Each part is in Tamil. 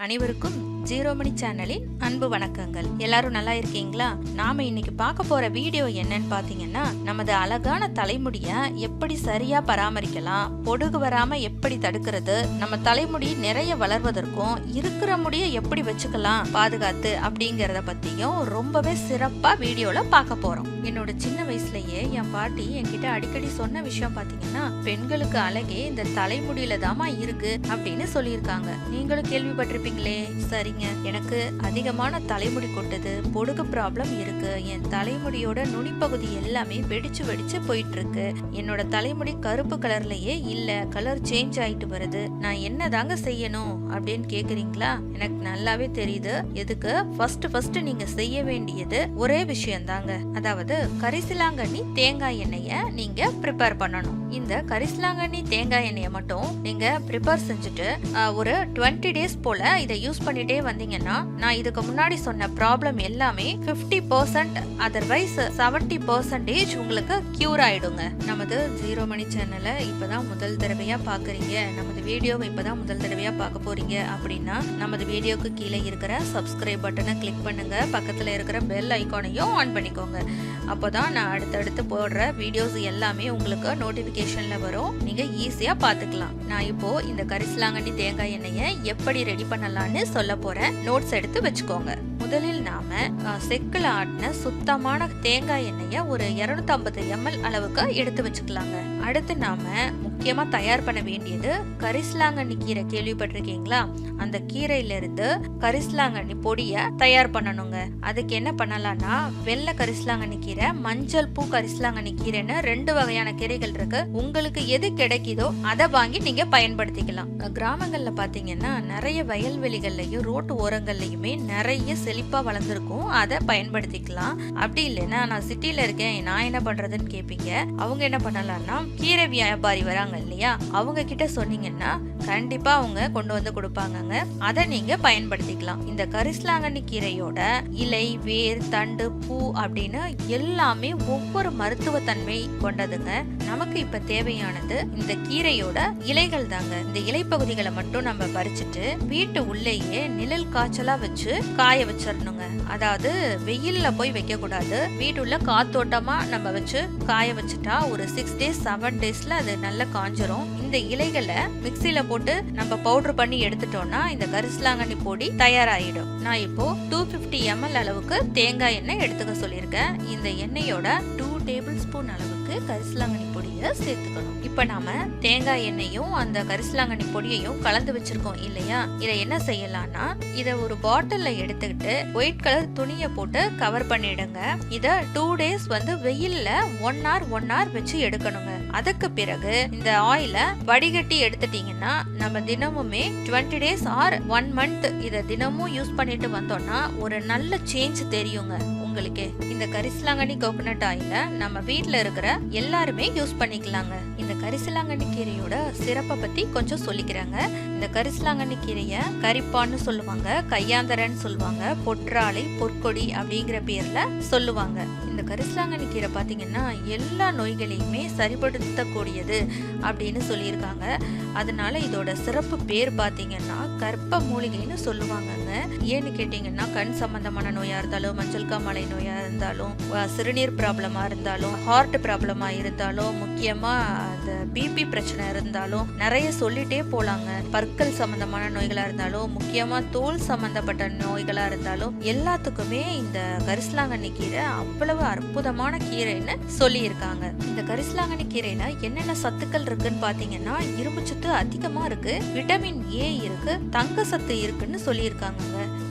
அனைவருக்கும் ஜீரோ மணி சேனலின் அன்பு வணக்கங்கள். எல்லாரும் நல்லா இருக்கீங்களா? நாம இன்னைக்கு பார்க்க போற வீடியோ என்னன்னு பாத்தீங்கன்னா, நமது அழகான தலைமுடிய எப்படி சரியா பராமரிக்கலாம், பொடுகு வராம எப்படி தடுக்கிறது, நம்ம தலைமுடி நிறைய வளர்வதற்கும் இருக்கிற முடிய எப்படி வச்சுக்கலாம் பாதுகாத்து அப்படிங்கறத பத்தியும் ரொம்பவே சிறப்பா வீடியோல பார்க்க போறோம். என்னோட சின்ன வயசுலயே என் பாட்டி என்கிட்ட அடிக்கடி சொன்ன விஷயம் பாத்தீங்கன்னா, பெண்களுக்கு அழகே இந்த தலைமுடியில தாமா இருக்கு அப்படின்னு சொல்லியிருக்காங்க. நீங்களும் கேள்விப்பட்டிருப்பீங்களே. சரிங்க, எனக்கு அதிகமான தலைமுடி கொட்டுது, பொடுகு ப்ராப்ளம் இருக்கு, என் தலைமுடியோட நுனிப்பகுதி எல்லாமே வெடிச்சு வெடிச்சு போயிட்டு இருக்கு, என்னோட தலைமுடி கருப்பு கலர்லயே இல்ல, கலர் சேஞ்ச் ஆயிட்டு வருது, நான் என்னதாங்க செய்யணும் அப்படின்னு கேக்குறீங்களா? எனக்கு நல்லாவே தெரியுது. எதுக்கு ஃபர்ஸ்ட் நீங்க செய்ய வேண்டியது ஒரே விஷயம் தாங்க. அதாவது கரிசலாங்கண்ணி தேங்காய் எண்ணெய நீங்க ப்ரிப்பேர் பண்ணணும். இந்த கரிசலாங்கண்ணி தேங்காய் எண்ணெய மட்டும் நீங்க ப்ரிப்பேர் செஞ்சுட்டு ஒரு 20 டேஸ் போல இதை யூஸ் பண்ணிட்டே வந்தீங்கன்னா, நான் இதுக்கு முன்னாடி சொன்ன ப்ராப்ளம் எல்லாமே 50%, அதர்வைஸ் 70% உங்களுக்கு கியூர் ஆயிடுங்க. நமது ஜீரோ மணி சேனலை இப்பதான் முதல் தடவையா பாக்குறீங்க, நமது வீடியோவை இப்பதான் முதல் தடவையா பார்க்க போறீங்க அப்படின்னா, நமது வீடியோக்கு கீழே இருக்கிற சப்ஸ்கிரைப் பட்டனை கிளிக் பண்ணுங்க, பக்கத்துல இருக்கிற பெல் ஐகானையும் ஆன் பண்ணிக்கோங்க. அப்போதான் நான் அடுத்தடுத்து போடுற வீடியோஸ் எல்லாமே உங்களுக்கு நோட்டிபிகேஷன்ல வரும், நீங்க ஈஸியா பாத்துக்கலாம். நான் இப்போ இந்த கரிசலாங்கண்ணி தேங்காய் எண்ணெயை எப்படி ரெடி பண்ணலாம்னு சொல்ல போறேன். நோட்ஸ் எடுத்து வச்சுக்கோங்க. முதலில் நாம செக்குல ஆட்டின சுத்தமான தேங்காய் எண்ணெய ஒரு 250 ml அளவுக்கு எடுத்து வச்சுக்கலாங்க. அடுத்து நாம முக்கியமா தயார் பண்ண வேண்டியது கரிசலாங்கண்ணி கீரை. கேள்விப்பட்டிருக்கீங்களா? அந்த கீரையில இருந்து கரிசலாங்கண்ணி பொடிய தயார் பண்ணணுங்க. அதுக்கு என்ன பண்ணலாம்னா, வெள்ளை கரிசலாங்கண்ணி கீரை, மஞ்சள் பூ கரிசலாங்கண்ணி கீரைன்னு 2 வகையான கீரைகள் இருக்கு. உங்களுக்கு எது கிடைக்குதோ அதை வாங்கி நீங்க பயன்படுத்திக்கலாம். கிராமங்கள்ல பாத்தீங்கன்னா நிறைய வயல்வெளிகள்லயும் ரோட்டு ஓரங்கள்லயுமே நிறைய செழிப்பா வளர்ந்துருக்கும், அதை பயன்படுத்திக்கலாம். அப்படி இல்லைன்னா நான் சிட்டில இருக்கேன், நான் என்ன பண்றதுன்னு கேட்பீங்க. அவங்க என்ன பண்ணலாம்னா, கீரை வியாபாரி வராங்க இல்லையா, அவங்க கிட்ட சொன்னீங்கன்னா கண்டிப்பா அவங்க கொண்டு வந்து கொடுப்பாங்க, அதை நீங்க பயன்படுத்திக்கலாம். இந்த கரிசலாங்கண்ணி கீரையோட இலை, வேர், தண்டு, பூ அப்படின்னு எல்லாமே ஒவ்வொரு மருத்துவ தன்மை கொண்டதுங்க. நமக்கு இப்ப தேவையானது இந்த கீரையோட இலைகள் தாங்க. இந்த இலை பகுதிகளை மட்டும் நம்ம பறிச்சுட்டு வீட்டு உள்ளேயே நிழல் காய்ச்சலா வச்சு காய வச்சிடணுங்க. அதாவது வெயில்ல போய் வைக்க கூடாது, வீட்டுள்ள காத்தோட்டமா நம்ம வச்சு காய வச்சுட்டா ஒரு 6 டேஸ் 7 டேஸ்ல அது நல்லா காஞ்சிரும். இந்த இலைகளை மிக்சியில போட்டு நம்ம பவுடர் பண்ணி எடுத்துட்டோம்னா இந்த கரிசலாங்கண்ணி பொடி தயாராயிடும். நான் இப்போ 250 ml அளவுக்கு தேங்காய் எண்ணெய் எடுத்துக்க சொல்லியிருக்கேன். இந்த எண்ணெயோட 2 டேபிள் ஸ்பூன் அளவுக்கு கரிசலாங்கண்ணி பொடியை சேர்த்துக்கணும். இப்ப நாம தேங்காய் எண்ணெயும் அந்த கரிசலாங்கண்ணி பொடியையும் கலந்து வச்சிருக்கோம் இல்லையா, இதை என்ன செய்யலாம்னா, இதை ஒரு பாட்டில்ல எடுத்துக்கிட்டு ஒயிட் கலர் துணியை போட்டு கவர் பண்ணிடுங்க. இத 2 டேஸ் வெயில்ல 1 hour வச்சு எடுக்கணுங்க. அதுக்கு பிறகு இந்த ஆயில வடிகட்டி எடுத்துட்டீங்கன்னா, நம்ம தினமுமே 20 டேஸ் ஆர் 1 month இதை தினமும் யூஸ் பண்ணிட்டு வந்தோம்னா ஒரு நல்ல சேஞ்ச் தெரியுங்க உங்களுக்கு. இந்த கரிசலாங்கண்ணி கோகனட் ஆயில நம்ம வீட்டுல இருக்கிற எல்லாருமே யூஸ் பண்ணிக்கலாங்க. இந்த கரிசலாங்கண்ணி கீரையோட சிறப்பை பத்தி கொஞ்சம் சொல்லிக்கிறாங்க. இந்த கரிசலாங்கண்ணி கீரைய கரிப்பான்னு சொல்லுவாங்க, கையாந்தரன்னு சொல்லுவாங்க, பொற்றாழை, பொற்கொடி அப்படிங்கிற பேர்ல சொல்லுவாங்க. இந்த கரிசலாங்கண்ணி கீரை பாத்தீங்கன்னா எல்லா நோய்களையுமே சரிப்படுத்தக்கூடியது அப்படின்னு சொல்லியிருக்காங்க. அதனால இதோட சிறப்பு பேர் பாத்தீங்கன்னா கற்ப மூலிகைன்னு சொல்லுவாங்கங்க. ஏன்னு கேட்டீங்கன்னா, கண் சம்பந்தமான நோயா இருந்தாலும், மஞ்சள் காமாலை நோயா இருந்தாலும், சிறுநீர் ப்ராப்ளமா இருந்தாலும், ஹார்ட் ப்ராப்ளமா இருந்தாலும், முக்கியமா அந்த பிபி பிரச்சனை இருந்தாலும், நிறைய சொல்லிட்டே போலாங்க. பற்கள் சம்பந்தமான நோய்களா இருந்தாலும், முக்கியமா தோல் சம்பந்தப்பட்ட நோய்களா இருந்தாலும், எல்லாத்துக்குமே இந்த கரிசலாங்கண்ணி கீரை அவ்வளவு அற்புதமான கீரைன்னு சொல்லி இருக்காங்க. இந்த கரிசலாங்கண்ணி கீரையில என்னென்ன சத்துக்கள் இருக்குன்னு பாத்தீங்கன்னா, இரும்பு சத்து அதிகமா இருக்கு, விட்டமின் ஏ இருக்கு, தங்க சத்து இருக்குன்னு சொல்லி இருக்காங்க.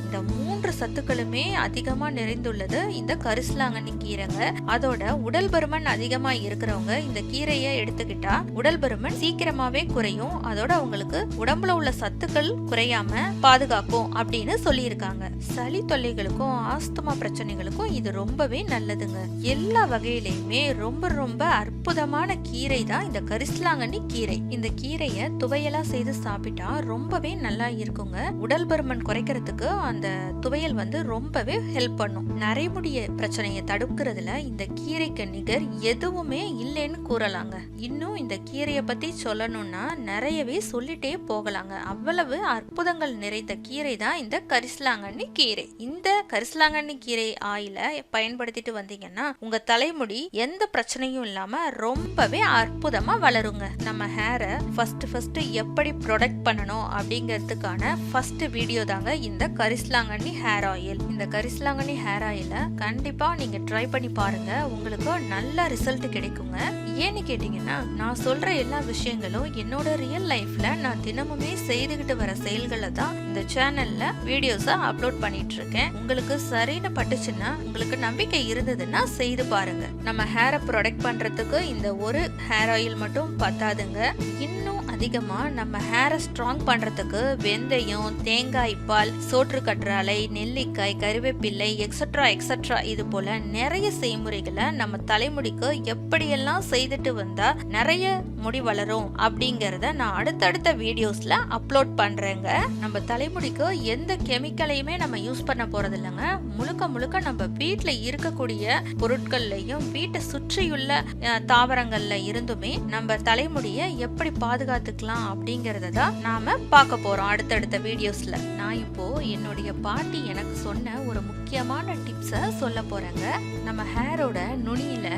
இந்த 3 சத்துக்களுமே அதிகமா நிறைந்துள்ளது இந்த கரிசலாங்கண்ணி கீரைங்க. அதோட உடல் பருமன் அதிகமா இருக்கிறவங்க இந்த கீரையை எடுத்துக்கிட்டா உடல் பருமன் சீக்கிரமாவே குறையும், அதோட அவங்களுக்கு உடம்புல உள்ள சத்துக்கள் குறையாம பாதுகாக்கும் அப்படின்னு சொல்லி இருக்காங்க. சளி தொல்லைகளுக்கும் ஆஸ்துமா பிரச்சனைகளுக்கும் இது ரொம்பவே நல்லதுங்க. எல்லா வகையிலையுமே ரொம்ப ரொம்ப அற்புதமான கீரை தான் இந்த கரிசலாங்கண்ணி கீரை. இந்த கீரையை துவையலா செய்து சாப்பிட்டா ரொம்பவே நல்லா இருக்குங்க. உடல் பருமன் குறைக்கிறதுக்கு அந்த துவையல் ரொம்பவே ஹெல்ப் பண்ணும். நிறைய தலைமுடிய பிரச்சனையை தடுக்கிறதுல இந்த கீரைக்கு நிகர் எதுவுமே இல்லைன்னு கூறலாங்க. இன்னும் இந்த கீரையை பத்தி சொல்லணும்னா நிறையவே சொல்லிட்டே போகலாங்க. அவ்வளவு அற்புதங்கள் நிறைந்த கீரை தான் இந்த கரிசலாங்கண்ணி கீரை. இந்த கரிசலாங்கண்ணி கீரை ஆயில பயன்படுத்திட்டு வந்தீங்கன்னா உங்க தலைமுடி எந்த பிரச்சனையும் இல்லாம ரொம்பவே அற்புதமா வளருங்க. நம்ம ஹேரை ஃபர்ஸ்ட் எப்படி ப்ரொடெக்ட் பண்ணணும் அப்படிங்கிறதுக்கான ஃபர்ஸ்ட் வீடியோ தாங்க இந்த கரிசலாங்கண்ணி ஹேர் ஆயில். இந்த கரிசலாங்கண்ணி ஹேர் ஆயில கண்டிப்பா நீங்க ட்ரை பண்ணி பாருங்க, உங்களுக்கு நல்ல ரிசல்ட் கிடைக்குங்க. ஏன்னு கேட்டீங்கன்னா நான் சொல்ற எல்லா விஷயங்களும் என்னோட ரியல் லைஃப்ல நான் தினமுமே செய்துகிட்டு வர செயல்களை தான் இந்த சேனல்ல வீடியோஸா அப்லோட் பண்ணிட்டு இருக்கேன். உங்களுக்கு சரின்னு பட்டுச்சுன்னா, உங்களுக்கு நம்பிக்கை இருந்ததுன்னா செய்து பாருங்க. நம்ம ஹேரை ப்ரொடெக்ட் பண்றதுக்கு இந்த ஒரு ஹேர் ஆயில் மட்டும் பத்தாதுங்க. இன்னும் அதிகமா நம்ம ஹேரை ஸ்ட்ராங் பண்றதுக்கு வெந்தயம், தேங்காய் பால், சோற்று கற்றாழை, நெல்லிக்காய், கறிவேப்பிள்ளை எக்ஸெட்ரா இது போல நிறைய செய்முறைகளை நம்ம தலைமுடிக்கு எப்படியெல்லாம் செய்துட்டு வந்தா நிறைய முடி வளரும் அப்படிங்கறத நான் அடுத்தடுத்த வீடியோஸ்ல அப்லோட் பண்றேங்க. நம்ம தலைமுடிக்கு எந்த கெமிக்கலையுமே நம்ம யூஸ் பண்ண போறது இல்லைங்க. முழுக்க நம்ம வீட்டுல இருக்கக்கூடிய பொருட்கள்லையும் வீட்டை சுற்றியுள்ள தாவரங்கள்ல இருந்துமே நம்ம தலைமுடியை எப்படி பாதுகாத்துக்கலாம் அப்படிங்கறத தான் நாம பார்க்க போறோம் அடுத்தடுத்த வீடியோஸ்ல. நான் இப்போ என்னுடைய பாட்டி எனக்கு சொன்ன ஒரு முக்கியமான டிப்ஸை சொல்ல போறேங்க. நம்ம ஹேரோட நுனியில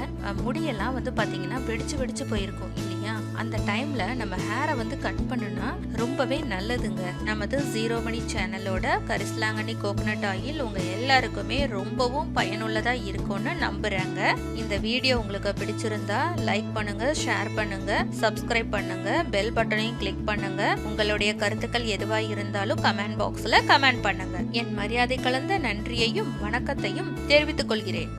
முடியெல்லாம் வந்து பாத்தீங்கன்னா வெடிச்சு போயிருக்கும் இல்லையா? அந்த டைம்ல நம்ம ஹேரை வந்து கட் பண்ணுனா ரொம்பவே நல்லதுங்க. நமது 0 மணி சேனலோட கரிசலாங்கண்ணி கோகனட் ஆயில் உங்க எல்லாருக்குமே ரொம்பவும் பயனுள்ளதா இருக்கும்னு நம்புறேங்க. இந்த வீடியோ உங்களுக்கு பிடிச்சிருந்தா லைக் பண்ணுங்க, ஷேர் பண்ணுங்க, சப்ஸ்கிரைப் பண்ணுங்க, பெல் பட்டனையும் கிளிக் பண்ணுங்க. உங்களுடைய கருத்துக்கள் எதுவா இருந்தாலும் கமெண்ட் பாக்ஸ்ல கமெண்ட் பண்ணுங்க. என் மரியாதை கலந்த நன்றியையும் வணக்கத்தையும் தெரிவித்துக் கொள்கிறேன்.